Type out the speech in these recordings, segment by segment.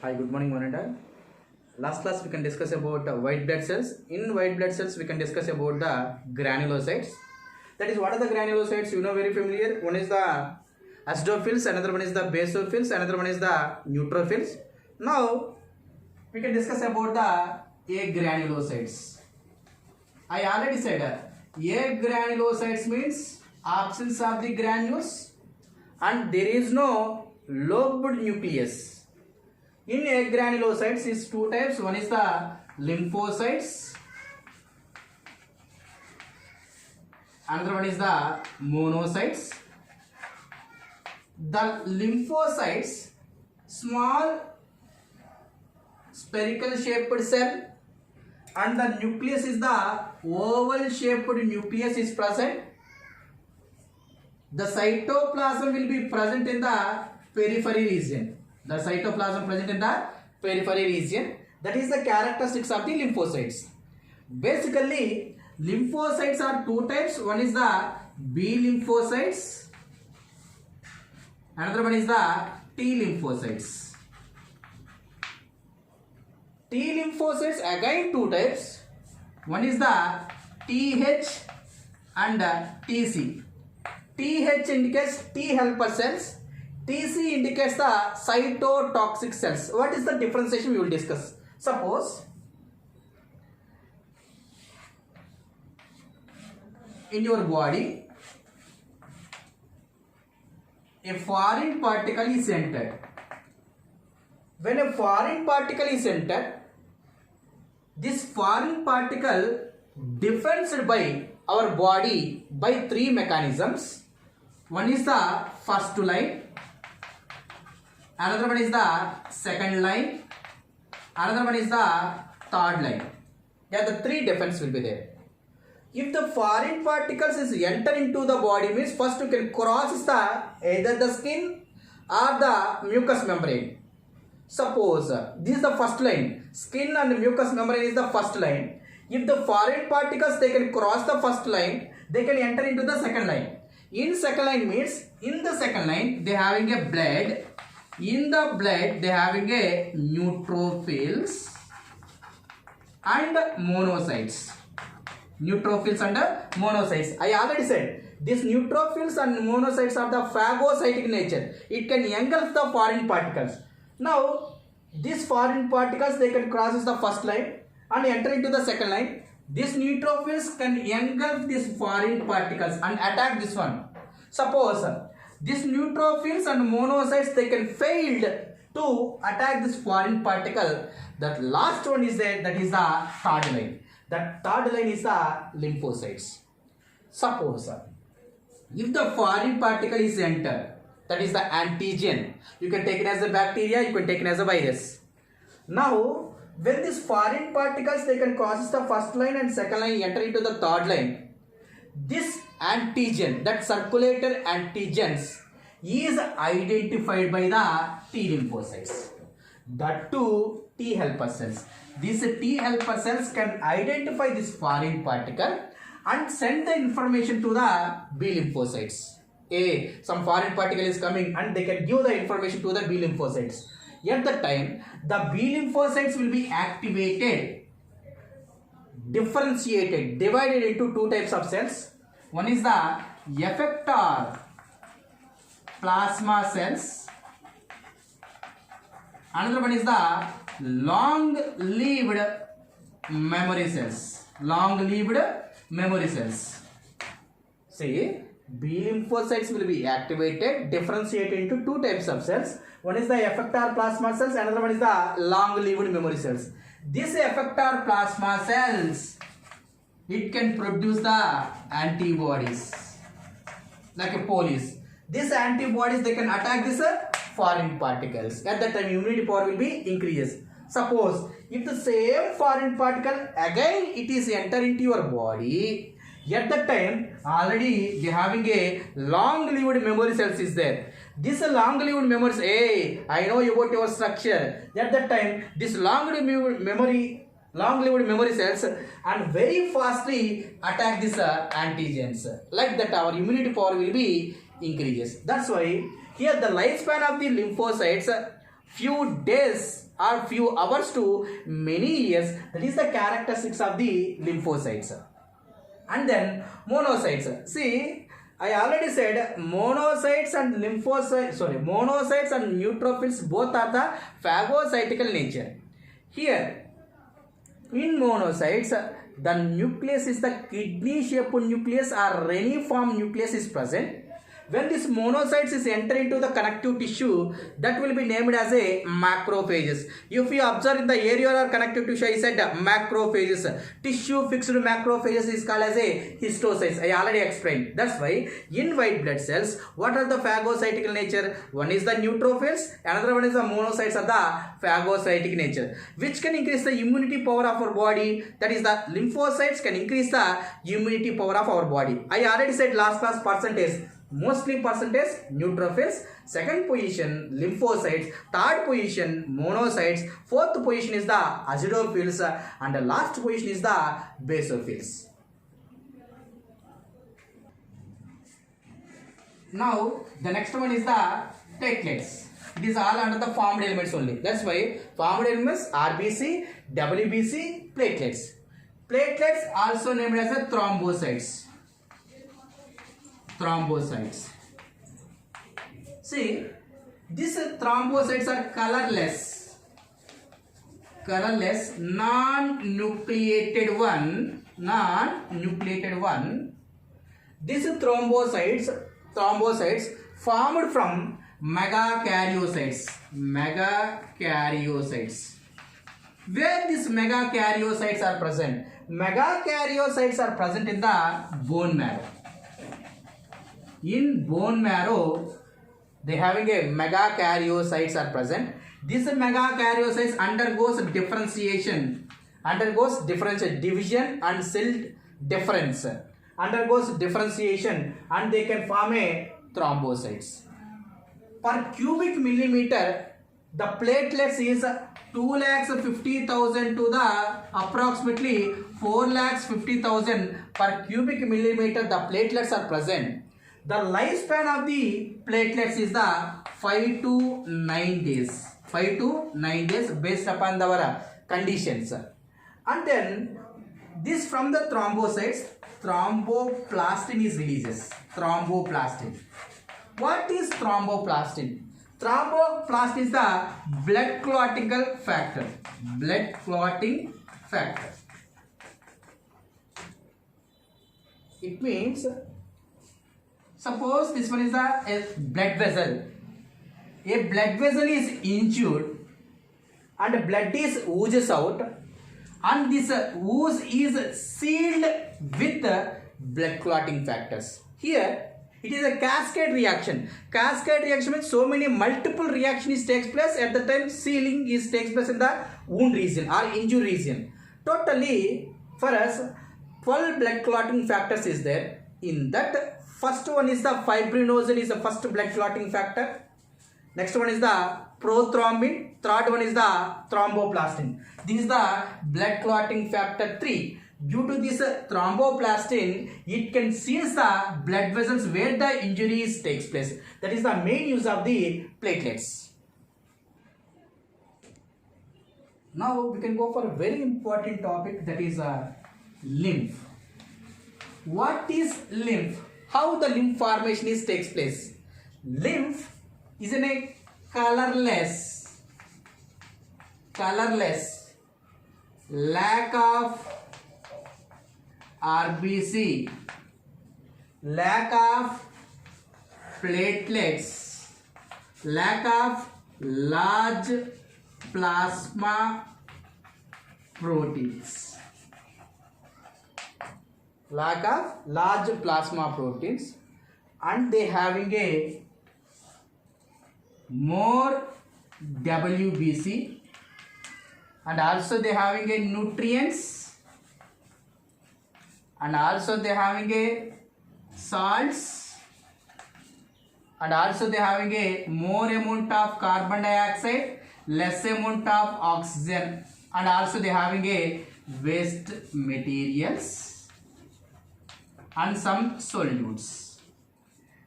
Hi, good morning, Monita. Last class we can discuss about white blood cells. In white blood cells, we can discuss about the granulocytes. That is, what are the granulocytes? You know, very familiar. One is the acidophils, another one is the basophils, another one is the neutrophils. Now, we can discuss about the agranulocytes. I already said agranulocytes means absence of the granules and there is no lobed nucleus. In agranulocytes is two types. One is the lymphocytes, another one is the monocytes. The lymphocytes, small spherical shaped cell, and the nucleus is the oval shaped nucleus is present. The cytoplasm will be present in the periphery region. The cytoplasm present in the periphery region. That is the characteristics of the lymphocytes. Basically, lymphocytes are two types. One is the B lymphocytes. Another one is the T lymphocytes. T lymphocytes again two types. One is the TH and TC. TH indicates T helper cells. TC indicates the cytotoxic cells. What is the differentiation we will discuss? Suppose in your body a foreign particle is entered. When a foreign particle is entered, this foreign particle defends by our body by three mechanisms. One is the first line, another one is the second line, another one is the third line. Yeah, the three defense will be there. If the foreign particles is enter into the body, means first you can cross the either the skin or the mucous membrane. Suppose this is the first line, skin and mucous membrane is the first line. If the foreign particles they can cross the first line, they can enter into the second line. In second line means in the second line they having a blood. In the blood they having a neutrophils and monocytes. Neutrophils and monocytes. I already said these neutrophils and monocytes are the phagocytic nature. It can engulf the foreign particles. Now these foreign particles they can cross the first line and enter into the second line. These neutrophils can engulf these foreign particles and attack this one. Suppose these neutrophils and monocytes they can fail to attack this foreign particle. That last one is there, that is the third line. That third line is the lymphocytes. Suppose if the foreign particle is entered, that is the antigen. You can take it as a bacteria, you can take it as a virus. Now when these foreign particles they can cross the first line and second line enter into the third line, this antigen, that circulator antigens is identified by the T lymphocytes. That too T helper cells. These T helper cells can identify this foreign particle and send the information to the B lymphocytes. Some foreign particle is coming and they can give the information to the B lymphocytes. At the time, the B lymphocytes will be activated, differentiated, divided into two types of cells. One is the effector plasma cells. Another one is the long-lived memory cells. Long-lived memory cells. See, B lymphocytes will be activated, differentiated into two types of cells. One is the effector plasma cells, another one is the long-lived memory cells. This effector plasma cells, it can produce the antibodies like a police. These antibodies they can attack these foreign particles. At that time immunity power will be increases. Suppose if the same foreign particle again it is enter into your body, at that time already they having a long-lived memory cells is there. This long-lived memories, I know about your structure. At that time this long-lived memory cells and very fastly attack this antigens. Like that our immunity power will be increases. That's why here the lifespan of the lymphocytes few days or few hours to many years. That is the characteristics of the lymphocytes. And then monocytes. See, I already said monocytes and lymphocytes, monocytes and neutrophils both are the phagocytical nature. Here, in monocytes, the nucleus is the kidney-shaped nucleus or reniform nucleus is present. When this monocytes is enter into the connective tissue, that will be named as a macrophages. If you observe in the areolar connective tissue, I said macrophages. Tissue fixed macrophages is called as a histocytes. I already explained. That's why in white blood cells, what are the phagocytical nature? One is the neutrophils, another one is the monocytes of the phagocytic nature, which can increase the immunity power of our body. That is the lymphocytes can increase the immunity power of our body. I already said last class percentage. Mostly percentage neutrophils, second position lymphocytes, third position monocytes, fourth position is the acidophils, and the last position is the basophils. Now the next one is the platelets. It is all under the formed elements only. That's why formed elements RBC, WBC, platelets. Platelets also named as the thrombocytes. Thrombocytes. See, these thrombocytes are colorless, non-nucleated one. These thrombocytes formed from megakaryocytes. Where these megakaryocytes are present? Megakaryocytes are present in the bone marrow. In bone marrow, they having a megakaryocytes are present. This megakaryocytes undergoes differentiation, division and cell difference, and they can form a thrombocytes. Per cubic millimeter, the platelets is 2,50,000 to the approximately 4,50,000 per cubic millimeter. The platelets are present. The lifespan of the platelets is the 5 to 9 days. 5 to 9 days based upon our conditions. And then this from the thrombocytes, thromboplastin is releases. Thromboplastin. What is thromboplastin? Thromboplastin is the blood clotting factor. Blood clotting factor. It means, suppose this one is a blood vessel. A blood vessel is injured and blood is oozes out, and this ooze is sealed with blood clotting factors. Here it is a cascade reaction. Cascade reaction means so many multiple reactions takes place at the time sealing takes place in the wound region or injury region. Totally for us 12 blood clotting factors is there. In that, first one is the fibrinogen is the first blood clotting factor. Next one is the prothrombin. Third one is the thromboplastin. This is the blood clotting factor 3. Due to this thromboplastin, it can seal the blood vessels where the injuries takes place. That is the main use of the platelets. Now we can go for a very important topic, that is lymph. What is lymph? How the lymph formation takes place? Lymph is a colorless, lack of RBC, lack of platelets, lack of large plasma proteins. Lack of large plasma proteins, and they having a more WBC, and also they having a nutrients, and also they having a salts, and also they having a more amount of carbon dioxide, less amount of oxygen, and also they having a waste materials and some solutes.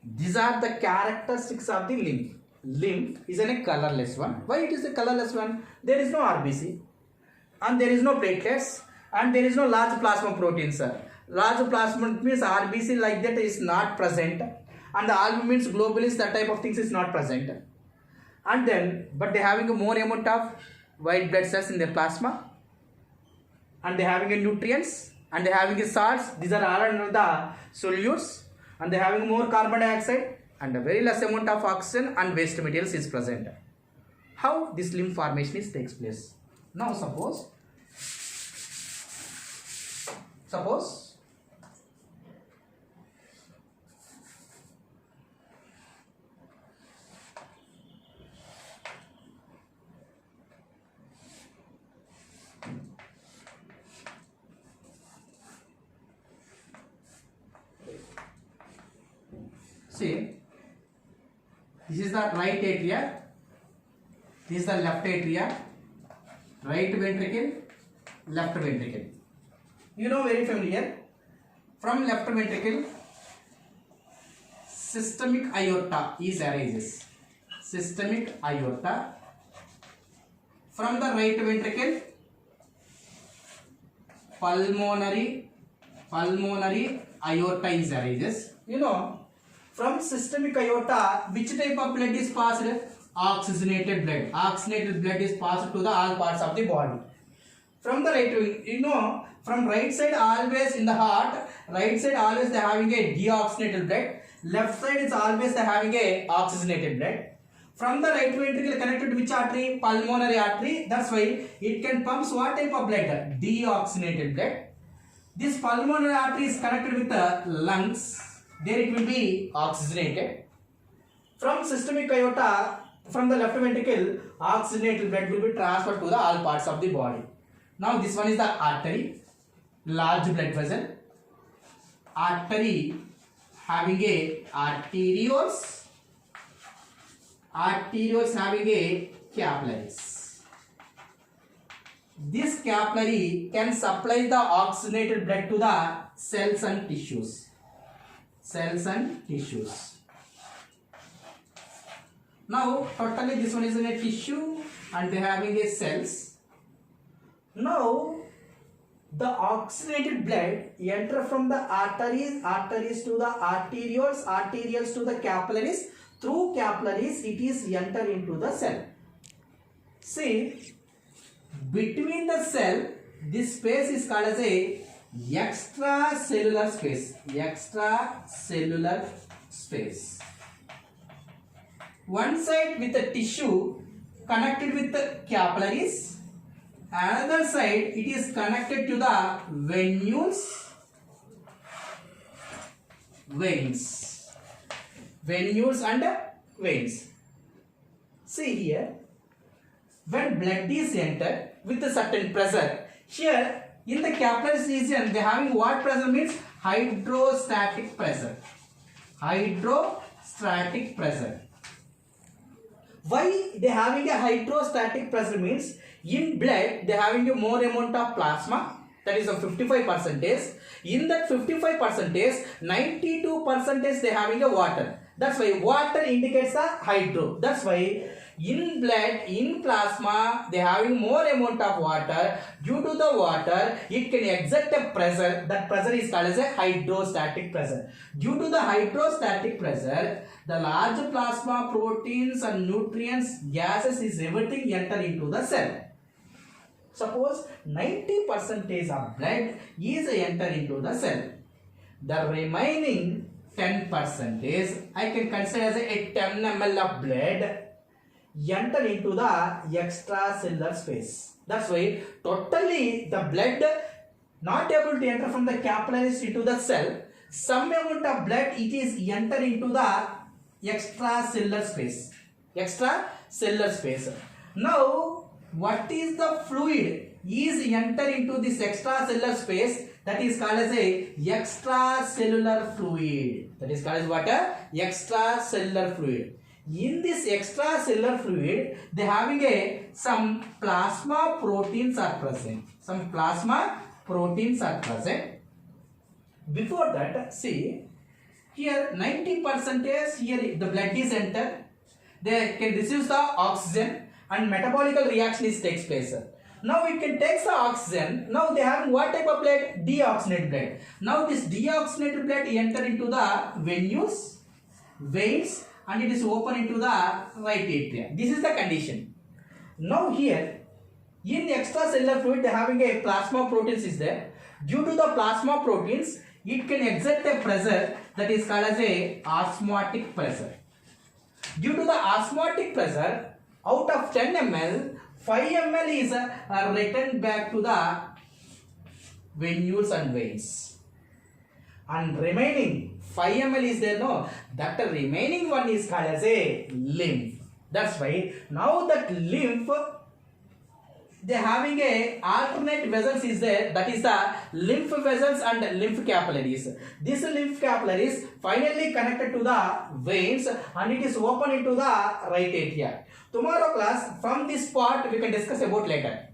These are the characteristics of the lymph. lymph is a colorless one. Why it is a colorless one? There is no RBC and there is no platelets and there is no large plasma proteins. Large plasma means RBC like that is not present, and the albumins, globulins, that type of things is not present. And then, but they having a more amount of white blood cells in their plasma, and they having a nutrients, and they having a salts. These are all under the solutes, and they having more carbon dioxide and a very less amount of oxygen and waste materials is present. How this lymph formation is takes place? Now suppose see, this is the right atria, this is the left atria, right ventricle, left ventricle. You know, very familiar. From left ventricle, systemic aorta is arises. Systemic aorta. From the right ventricle, pulmonary aorta is arises. You know, from systemic aorta, which type of blood is passed? Oxygenated blood. Oxygenated blood is passed to the all parts of the body. From the right wing, you know, from right side always in the heart, right side always they having a deoxygenated blood. Left side is always they having a oxygenated blood. From the right ventricle connected to which artery? Pulmonary artery. That's why it can pumps what type of blood? Deoxygenated blood. This pulmonary artery is connected with the lungs. There it will be oxygenated. From systemic aorta, from the left ventricle, oxygenated blood will be transferred to the all parts of the body. Now this one is the artery, large blood vessel. Artery having a arterioles. Arterioles having a capillaries. This capillary can supply the oxygenated blood to the cells and tissues. Cells and tissues. Now totally this one is in a tissue and they having a cells. Now the oxygenated blood enter from the arteries to the arterioles to the capillaries. Through capillaries it is enter into the cell. See, between the cell, this space is called as a extracellular space. Extracellular space. One side with the tissue connected with the capillaries. Another side it is connected to the venules, venules and veins. See here, when blood is entered with a certain pressure, here in the capillaries region they having what pressure means? Hydrostatic pressure. Hydrostatic pressure. Why they having a hydrostatic pressure means in blood they having a more amount of plasma, that is a 55%. In that 55%, 92% they having a water. That's why water indicates the hydro. That's why in blood, in plasma, they having more amount of water. Due to the water, it can exert a pressure. That pressure is called as a hydrostatic pressure. Due to the hydrostatic pressure, the large plasma proteins and nutrients, gases is everything enter into the cell. Suppose 90% of blood is enter into the cell. The remaining 10% I can consider as a 10 ml of blood enter into the extracellular space. That's why totally the blood not able to enter from the capillaries into the cell. Some amount of blood it is enter into the extracellular space. Extracellular space. Now what is the fluid is enter into this extracellular space? That is called as a extracellular fluid. That is called as what? Extracellular fluid. In this extracellular fluid, they having some plasma proteins are present. Some plasma proteins are present. Before that, see here 90% here the blood is entered. they can receive the oxygen and metabolical reaction is takes place. Now it can take the oxygen. Now they have what type of blood? Deoxygenated blood. Now this deoxygenated blood enter into the veins, and it is open into the right atria. This is the condition. Now here in extracellular fluid, they having a plasma proteins is there. Due to the plasma proteins, it can exert a pressure that is called as a osmotic pressure. Due to the osmotic pressure, out of 10 ml, 5 ml is returned back to the venules and veins. And remaining 5 ml is there, no? That the remaining one is called as a lymph. That's why now that lymph, they having a alternate vessels is there, that is the lymph vessels and lymph capillaries. This lymph capillaries finally connected to the veins and it is open into the right atria. Tomorrow class, from this part we can discuss about later.